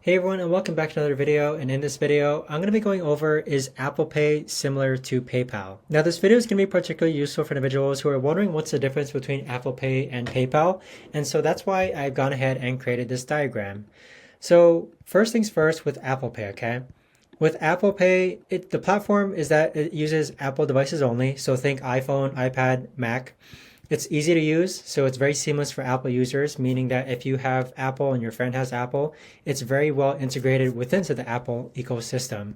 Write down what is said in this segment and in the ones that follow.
Hey everyone, and welcome back to another video. And in this video, I'm going to be going over, is Apple Pay similar to PayPal? Now this video is going to be particularly useful for individuals who are wondering what's the difference between Apple Pay and PayPal. And so that's why I've gone ahead and created this diagram. So first things first with Apple Pay, okay? With Apple Pay, the platform is that it uses Apple devices only. So think iPhone, iPad, Mac. It's easy to use, so it's very seamless for Apple users, meaning that if you have Apple and your friend has Apple, it's very well integrated within the Apple ecosystem.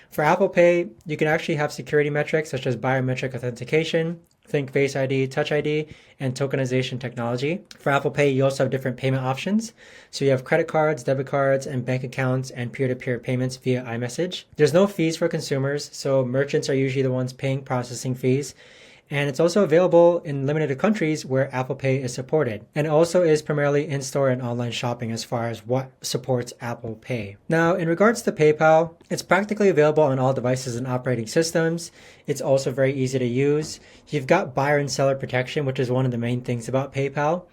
For Apple Pay, you can actually have security metrics such as biometric authentication, think Face ID, Touch ID, and tokenization technology. For Apple Pay, you also have different payment options. So you have credit cards, debit cards, and bank accounts, and peer-to-peer payments via iMessage. There's no fees for consumers, so merchants are usually the ones paying processing fees. And it's also available in limited countries where Apple Pay is supported. And it also is primarily in-store and online shopping as far as what supports Apple Pay. Now, in regards to PayPal, it's practically available on all devices and operating systems. It's also very easy to use. You've got buyer and seller protection, which is one of the main things about PayPal.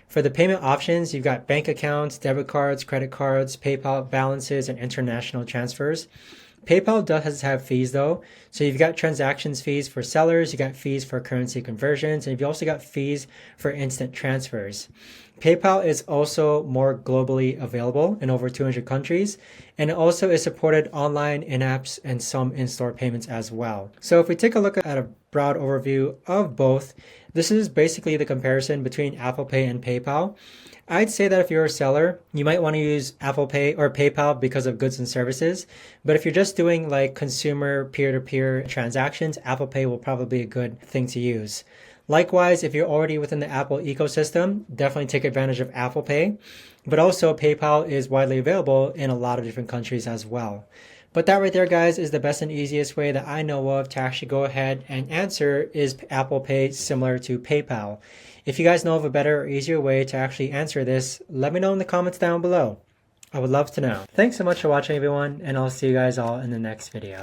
For the payment options, you've got bank accounts, debit cards, credit cards, PayPal balances, and international transfers. PayPal does have fees though. So you've got transactions fees for sellers, you got fees for currency conversions, and you've also got fees for instant transfers. PayPal is also more globally available in over 200 countries, and it also is supported online, in-apps, and some in-store payments as well. So if we take a look at a broad overview of both, this is basically the comparison between Apple Pay and PayPal. I'd say that if you're a seller, you might want to use Apple Pay or PayPal because of goods and services. But if you're just doing like consumer peer-to-peer transactions, Apple Pay will probably be a good thing to use. Likewise, if you're already within the Apple ecosystem, definitely take advantage of Apple Pay. But also PayPal is widely available in a lot of different countries as well. But that right there, guys, is the best and easiest way that I know of to actually go ahead and answer, is Apple Pay similar to PayPal? If you guys know of a better or easier way to actually answer this, let me know in the comments down below. I would love to know. Thanks so much for watching, everyone, and I'll see you guys all in the next video.